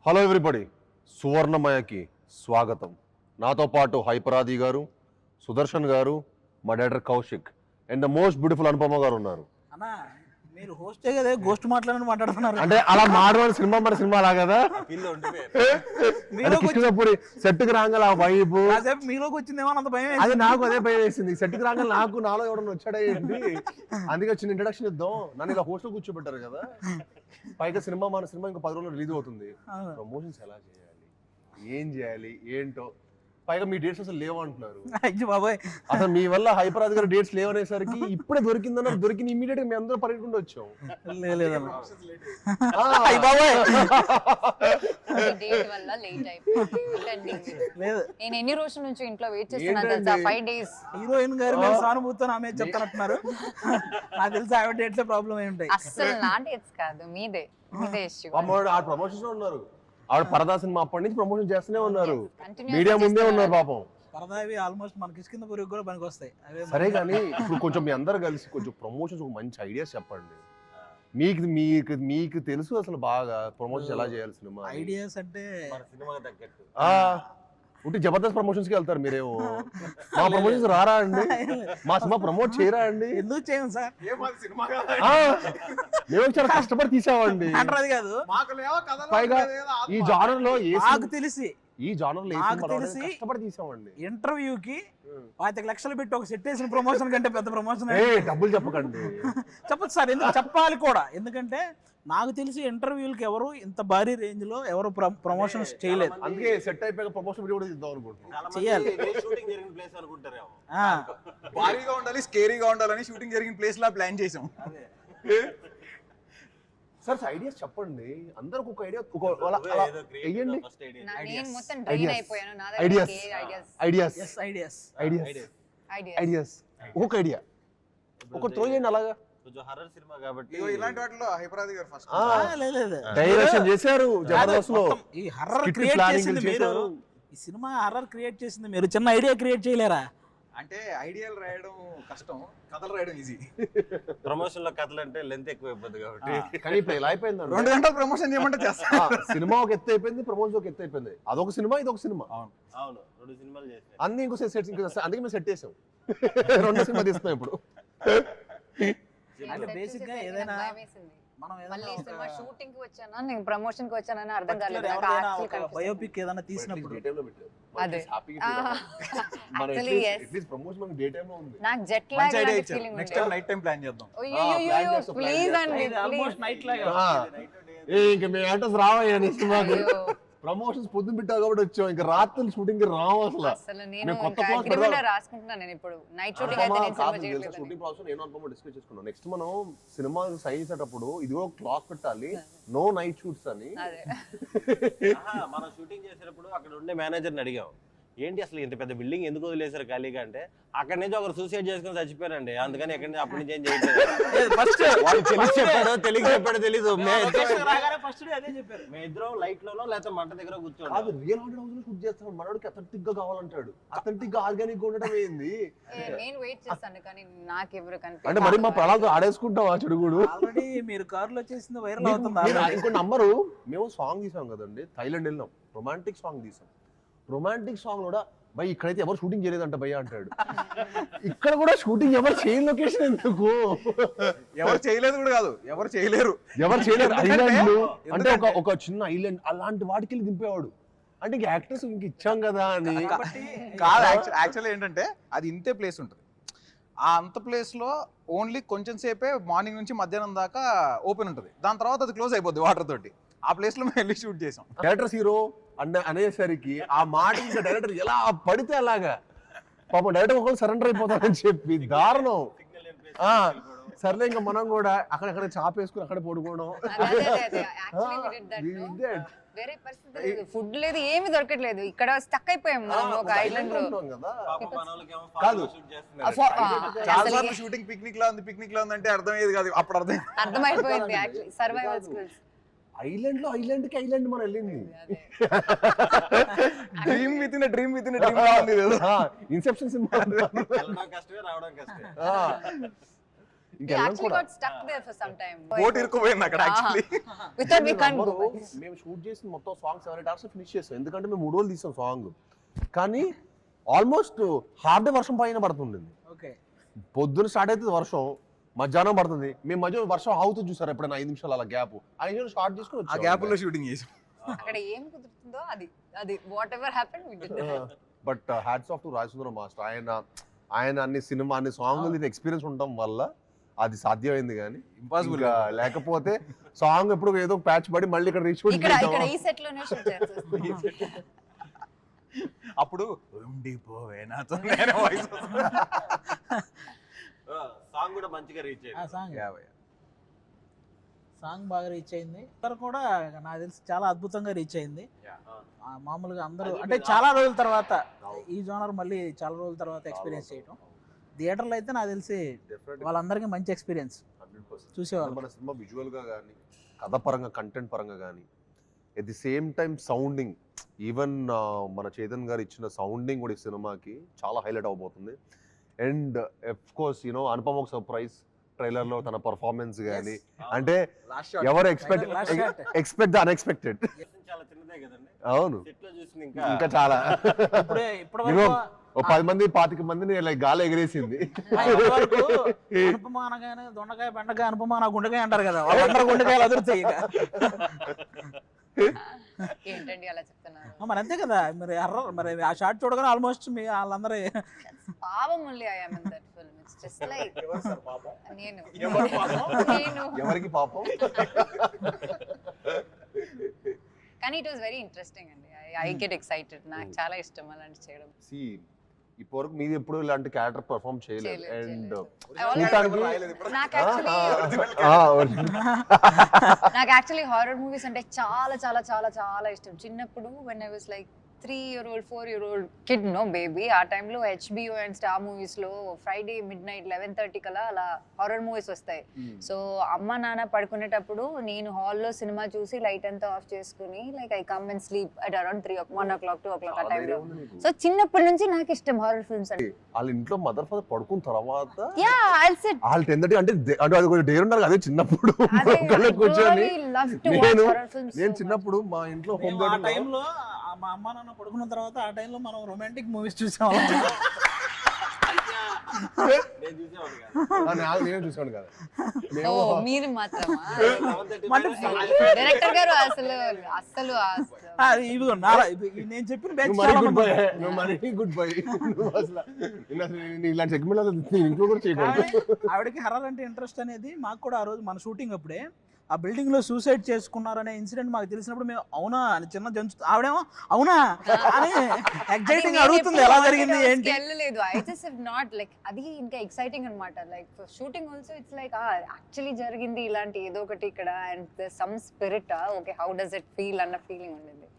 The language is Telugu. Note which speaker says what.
Speaker 1: హలో ఎవ్రీబడి, సువర్ణమయకి స్వాగతం. నాతో పాటు హైపరాది గారు, సుదర్శన్ గారు, మా director Kaushik and the most beautiful Anupama గారు ఉన్నారు.
Speaker 2: అన్నా మీరు హోస్టే కదా, గోస్ట్ మాట్లాడుతున్నారు
Speaker 1: అంటే అలా మాట్లాడే సినిమా మన సినిమా లా కదా. కృష్ణపూరి సెట్కి రాగల ఆ వైపు
Speaker 2: మీలోకి వచ్చిందేమో అంత భయం.
Speaker 1: అది నాకు అదే భయం వేసింది. సెట్కి రాగల నాలో ఎవడన్నా వచ్చాడేంటి, అందుకే చిన్న ఇంట్రడక్షన్ ఇద్దాం. నన్ను ఇలా హోస్ట్ లో కూర్చోబెట్టారు కదా. పైగా మన సినిమా ఇంకా 10 రోజులు రిలీజ్ అవుతుంది. ప్రమోషన్స్ ఎలా చేయాలి, ఏం చేయాలి ఏంటో, పైగా మీ డేట్స్ అసలు లేవంటున్నారు.
Speaker 2: బాబాయ్
Speaker 1: అసలు మీ వల్ల హైపరాజ్ గారు డేట్స్ లేవనేసరికి ఇప్పుడే దొరికిందన్నారు. దొరికిన ఇమీడియట్ గా మీ అందరూ పరిగెట్టుకుంటూ వచ్చాం.
Speaker 3: నేను ఎన్ని రోజుల నుంచి ఇంట్లో వెయిట్ చేస్తున్నాను తెలుసా? 5 days.
Speaker 2: హీరోయిన్ గారు మేము సానుభూతితో ఆమె చెప్తానంటున్నారు. నాకు తెలిసి ఆవిడ డేట్స్ ప్రాబ్లం ఏమి ఉంటాయి.
Speaker 3: అసలు నా డేట్స్ కాదు, మీదే ఇష్యూ.
Speaker 1: ఆ ప్రమోషన్స్ లో ఉన్నారు. ఆవిడ పరదా సినిమా అప్పటి నుంచి ప్రమోషన్ చేస్తూనే ఉన్నారు. మీడియా ముందే ఉన్నారు పాపం.
Speaker 2: పరదావి ఆల్మోస్ట్ మనకి కింద పురుగు కూడా పనికి వస్తాయి.
Speaker 1: సరే కానీ ఇప్పుడు కొంచెం మీ అందరు కలిసి కొంచెం ప్రమోషన్స్ ఒక మంచి ఐడియాస్ చెప్పండి. మీకు తెలుసు అసలు బాగా ప్రమోషన్స్ ఎలా చేయాలి సినిమా
Speaker 2: ఐడియాస్ అంటే.
Speaker 1: ఉంటే జబర్దస్త్ ప్రమోషన్స్ కి వెళ్తారు మీరేమో. మా ప్రమోషన్స్ రారా అండి, మా సినిమా ప్రమోట్ చేయరా అండి?
Speaker 2: ఎందుకు చేయం సార్,
Speaker 1: మేము చాలా కష్టపడి తీసామండి.
Speaker 2: అది కాదు
Speaker 1: పైగా ఈ జానర్ లో
Speaker 2: నాకు తెలిసి
Speaker 1: కష్టపడి తీసామండి.
Speaker 2: ఇంటర్వ్యూకి 25 లక్షలు పెట్టి ఒక సెట్ వేసిన ప్రమోషన్ కంటే పెద్ద ప్రమోషన్.
Speaker 1: డబ్బులు చెప్పకండి.
Speaker 2: చెప్పదు సార్, ఎందుకు చెప్పాలి కూడా. ఎందుకంటే నాకు తెలిసి ఇంటర్వ్యూలకి ఎవరు ఇంత భారీ రేంజ్ లో ఎవరు ప్రమోషన్స్ చేయలేదు.
Speaker 1: అందుకే సెట్ అయిపోయాక ప్రమోషన్ వీడియో కూడా ఇద్దాం అనుకుంటున్నాం.
Speaker 2: చేయాలి.
Speaker 4: భారీగా ఉండాలి, స్కేరీగా ఉండాలని షూటింగ్ జరిగిన ప్లేస్ లా ప్లాన్ చేసాం.
Speaker 1: సార్ ఐడియాస్ చెప్పండి. అందరికి ఒక ఐడియా ఒక ఐడియా ఒక త్రో చేయండి. అలాగా
Speaker 4: ఇలాంటి వాటిలో హైపరాది గారు ఫస్ట్
Speaker 1: డైరెక్షన్ చేశారు జబర్దస్త్ లో.
Speaker 2: ఈ హర్రర్ క్రియేట్ చేసింది మీరు, ఈ సినిమా హర్రర్ క్రియేట్ చేసింది మీరు. చిన్న ఐడియా క్రియేట్ చేయలేరా?
Speaker 4: అంటే ఐడియాలు రాయడం కష్టం, కథలు రాయడం ఈజీ.
Speaker 5: ప్రమోషన్ లో కథలు అంటే లెంత్ ఎక్కువ అయిపోద్ది కాబట్టి.
Speaker 1: కానీ ఇప్పుడు ఇలా అయిపోయింది,
Speaker 4: 2 గంటలు ప్రమోషన్ చేయమంటే చేస్తా.
Speaker 1: సినిమా ఒక ఎత్తు అయిపోయింది, ప్రమోషన్ ఒక ఎత్తు అయిపోయింది. అదొక సినిమా, ఇదొక సినిమా.
Speaker 5: అవును 2 సినిమాలు చేసాం.
Speaker 1: అన్ని ఇంకో సెట్, అందుకే మేము సెట్ చేసాం. 2 సినిమా తీస్తున్నాం ఇప్పుడు.
Speaker 2: అంటే బేసిక్ గా ఏదైనా మనం
Speaker 3: షూటింగ్ కి వచ్చానా నేను ప్రమోషన్ కి వచ్చానని అర్థం కాలేదు.
Speaker 2: బయోపిక్ ఏదైనా తీసినప్పుడు
Speaker 3: నాకు jet lag feeling
Speaker 4: next time night time plan చేద్దాం.
Speaker 3: ప్లీజ్ అండి,
Speaker 2: ఆల్మోస్ట్ నైట్ లాగా.
Speaker 1: ఇంకా మేము యాక్టర్స్ రావయ్యా సినిమాకి. ప్రమోషన్స్ పొద్దున పెట్టావు కాబట్టి వచ్చాం. ఇంకా రాత్రి షూటింగ్ రావు
Speaker 3: అసలు. నేను అగ్రిమెంట్ రాసుకుంటున్నాను. నేను ఇప్పుడు నైట్ షూటింగ్ అయితే నేను సినిమా చేయలేదు.
Speaker 1: షూటింగ్ ప్రాసెస్ నేను అనుకోమో డిస్కస్ చేసుకున్నాం. నెక్స్ట్ మనం సినిమా సైన్ చేసేటప్పుడు ఇదిగో క్లాస్ పెట్టాలి, నో నైట్ షూట్స్ అని.
Speaker 5: మనం షూటింగ్ చేసేటప్పుడు అక్కడ ఉండే మేనేజర్ని అడిగాం, ఏంటి అసలు ఇంత పెద్ద బిల్డింగ్ ఎందుకు వదిలేసారు ఖాళీగా అంటే, అక్కడ నుంచి ఒకరు సూసైడ్ చేసుకుని చచ్చిపోయారండి, అందుకని ఎక్కడి నుంచి అప్పటి నుంచి ఏం చేయలేదు. చెప్పాడో తెలీదు. మేమిద్దరం లైట్ లోనో లేకపోతే మంట దగ్గర కూర్చోండి.
Speaker 1: అది రియల్ హాంటెడ్ హౌస్ లో షూట్ చేస్తాడు. మనోడికి అథెంటిక్ గా కావాలంటాడు. అథెంటిక్ గా ఆర్గానిక్ ఉండడం ఏంది?
Speaker 3: నేను వెయిట్ చేస్తాను కానీ నాకు ఎవరు కనిపించలేదు.
Speaker 1: అంటే మరి మా ప్రణాళిక ఆడేసుకుంటాం. ఆ చెడుగుడు
Speaker 2: ఆల్రెడీ మీరు కారులో చేసింది వైరల్ అవుతుంది.
Speaker 1: ఇంకో నంబరు మేము సాంగ్ తీసాం కదండి, థైలాండ్ వెళ్ళినాం, రొమాంటిక్ సాంగ్ తీసాం. రొమాంటిక్ సాంగ్ కూడా భయ్ ఇక్కడైతే ఎవరు షూటింగ్ చేయలేదంట భయ్య అంటాడు. ఇక్కడ కూడా షూటింగ్ ఎవరు చేయని లొకేషన్ ఎందుకు?
Speaker 4: ఎవరు చేయలేదు కూడా కాదు, ఎవరు చేయలేరు.
Speaker 1: ఐలాండ్ అంటే ఒక చిన్న ఐలాండ్ అలాంటి వాటికి వెళ్ళి దింపేవాడు. అంటే ఇంక యాక్టర్స్ ఇంక ఇచ్చాం కదా అని
Speaker 4: కాదు. యాక్చువల్లీ ఏంటంటే అది ఇంతే ప్లేస్ ఉంటుంది. ఆ అంత ప్లేస్ లో ఓన్లీ కొంచెం సేపే మార్నింగ్ నుంచి మధ్యాహ్నం దాకా ఓపెన్ ఉంటుంది. దాని తర్వాత అది క్లోజ్ అయిపోద్ది వాటర్ తోటి. ఆ ప్లేస్ లో మేము వెళ్ళి షూట్ చేసాం.
Speaker 1: డైరెక్టర్స్ హీరో అనేసరికి ఆ మాట ఇంకా డైరెక్టర్ ఎలా పడితే అలాగా పాపం డైరెక్టర్ ఒకళ్ళు సరెండర్ అయిపోతారని చెప్పి దారుణం. సర్లే ఇంకా మనం కూడా అక్కడక్కడ చాపేసుకుని అక్కడ పడుకోవడం.
Speaker 3: వేరే పరిస్థితి లేదు, ఫుడ్ లేదు, ఏమి దొరకట్లేదు. ఇక్కడ స్టక్ అయిపోయాం మనం ఒక ఐలాండ్ లో.
Speaker 1: కాదు
Speaker 4: షూటింగ్ పిక్నిక్ లో ఉంది అంటే అర్థమయ్యేది కాదు. అప్పుడు
Speaker 3: అర్థమైపోయింది యాక్చువల్లీ సర్వైవల్ స్కిల్స్.
Speaker 1: ఐలాండ్ కి ఐలాండ్ మనం వెళ్ళింది.
Speaker 4: Dream with in dream inception cinema.
Speaker 1: ఇంకెళ్ళం
Speaker 3: actually
Speaker 1: కూడా.
Speaker 3: got stuck there for some time.
Speaker 4: Boat ఇరుక్కుపోయింది అక్కడ actually.
Speaker 3: We thought we can't go.
Speaker 1: మేము షూట్ చేసిన మొత్తం సాంగ్ 7 hours ఫినిష్ చేసాం, ఎందుకంటే మేము 3 రోజులు తీసాం సాంగ్. కానీ ఆల్మోస్ట్ హాఫ్ డే వర్షం పైన పడుతుండింది.
Speaker 2: ఓకే.
Speaker 1: పొద్దున స్టార్ట్ అవుతుంది వర్షం, మధ్యాహ్నం పడుతుంది. మేము మధ్య వర్షం ఆగుతుంది చూసారు ఎప్పుడైనా 5 నిమిషాలు అలా గ్యాప్, 5 నిమిషాలు స్టార్ట్ చేసుకుని
Speaker 4: ఆ గ్యాప్ లో షూటింగ్ చేసాం.
Speaker 3: అక్కడ ఏం కుదురుతుందో అది whatever happen we did.
Speaker 1: But hats off to Rajasundaram master. ఆయన అన్ని సినిమా అన్ని సాంగ్ ఎక్స్పీరియన్స్ ఉండటం వల్ల అది సాధ్యమైంది. కానీ
Speaker 4: ఇంపాసిబుల్
Speaker 1: లేకపోతే సాంగ్ ఎప్పుడు ఏదో ప్యాచ్ పడి మళ్ళీ ఇక్కడ రీచ్
Speaker 3: ఇక్కడ ఈ సెట్ లోనే షూట్ చేస్తాం.
Speaker 4: అప్పుడు ఉండిపోవే నాతో నేనే వాయిస్.
Speaker 5: సాంగ్ కూడా మంచిగా రీచ్ అయ్యింది.
Speaker 2: సాంగ్ బాగా రీచ్ అయింది. అందరు కూడా నాకు తెలిసి చాలా అద్భుతంగా రీచ్ అయింది. మామూలుగా అందరూ అంటే చాలా రోజుల తర్వాత ఈ జోనర్ మళ్ళీ చాలా రోజుల తర్వాత ఎక్స్పీరియన్స్ చేయటం. థియేటర్లో అయితే నాకు తెలిసి వాళ్ళందరికీ మంచి ఎక్స్పీరియన్స్ చూసేవాళ్ళు.
Speaker 1: మన సినిమా విజువల్ గా కానీ, కథ పరంగా, కంటెంట్ పరంగా కానీ, at the same time sounding, even మన చైతన్ గారు ఇచ్చిన సౌండింగ్ కూడా ఈ సినిమాకి చాలా హైలైట్ అవబోతుంది. అండ్ ఆఫ్ కోర్స్ అనుపమ ఒక సర్ప్రైజ్ ట్రైలర్ లో తన పర్ఫార్మెన్స్ కానీ, అంటే ఎవరు ఎక్స్పెక్ట్ ద అన్ఎక్స్పెక్టెడ్.
Speaker 5: చాలా చిన్నదే కదండి.
Speaker 1: అవును,
Speaker 5: సెట్ లో చూసింది
Speaker 1: ఇంకా చాలా
Speaker 2: ఇప్పటివరకు
Speaker 1: ఓ 10 మంది 25 మందిని లైక్ గాలి ఎగిరేసింది.
Speaker 2: అనుపమ అనగానే దొండకాయ బెండకాయ అనుపమ నా గుండెకాయ అంటారు కదా, వాళ్ళందరూ గుండెకాయలు అదురుతాయి.
Speaker 3: ఏంటండి అలా చెప్తున్నారు?
Speaker 2: మరి అంతే కదా, మరి ఆ షార్ట్ చూడగానే ఆల్మోస్ట్ మీ వాళ్ళందరూ
Speaker 3: పాపం only I am in that film. It's just like నేను
Speaker 1: ఎవరికి పాపం.
Speaker 3: కానీ ఇట్ వాస్ వెరీ ఇంట్రెస్టింగ్ అండి. I get excited. నాకు చాలా ఇష్టం అలాంటి చేయడం.
Speaker 1: ఇప్పటివరకు మీరు ఎప్పుడు ఇలాంటి క్యారెక్టర్ పర్ఫామ్ చేయలేదు. అండ్
Speaker 3: నాకు యాక్చువల్లీ హారర్ మూవీస్ అంటే చాలా చాలా చాలా చాలా ఇష్టం. చిన్నప్పుడు when I was like 3-year-old 4-year-old kid, no baby, ఆ టైంలో HBO అండ్ స్టార్ మూవీస్ లో ఫ్రైడే midnight 11:30 కలా అలా హారర్ మూవీస్ వస్తాయి. సో అమ్మ నాన్న పడుకునేటప్పుడు నేను హాల్లో సినిమా చూసి లైట్ అంతా ఆఫ్ చేసుకుని like I come and sleep at around 1 o'clock 2 o'clock ఆ టైంలో. సో చిన్నప్పటి నుంచి నాకు ఇష్టం హారర్ ఫిల్మ్స్ అంటే.
Speaker 1: వాళ్ళ ఇంట్లో మదర్ ఫాదర్ పడుకున్న తర్వాత
Speaker 3: వాళ్ళు
Speaker 1: 10:30 అంటే అది కొంచెం డేర్ ఉన్నారు. అదే చిన్నప్పుడు కూర్చొని నేను చిన్నప్పుడు మా ఇంట్లో హోమ్
Speaker 2: ఆ టైంలో మా అమ్మ నాన్న పడుకున్న తర్వాత ఆ టైంలో మనం రొమాంటిక్ మూవీస్ చూసాం.
Speaker 1: నేను చూసాను కదా.
Speaker 3: మీరు మాత్రమా? డైరెక్టర్ గారు అసలు
Speaker 2: ఇదిగో నేను చెప్పిన
Speaker 1: గుడ్ బై. ఇలాంటి సెగ్మెంట్ ఇంట్లో కూడా చేయకూడదు.
Speaker 2: ఆవిడకి హర్రర్ అంటే ఇంట్రెస్ట్ అనేది మాకు కూడా ఆ రోజు మన షూటింగ్ అప్పుడే ఆ బిల్డింగ్ లో సూసైడ్ చేసుకున్నారనే ఇన్సిడెంట్ మాకు తెలిసినప్పుడు మేము అవునా అని చిన్న జంతు ఆవిడేమో అవునా అని ఎగ్జైటింగ్ అడుగుతుంది ఎలా జరిగింది ఏంటి.
Speaker 3: వెళ్ళలేదు. I just have not like అది ఇంకా ఎక్సైటింగ్ అన్నమాట. Like for shooting also it's like actually జరిగింది ఇలాంటి ఏదో ఒకటి ఇక్కడ and some spirit. Okay, how does it feel అన్న ఫీలింగ్ ఉండేది.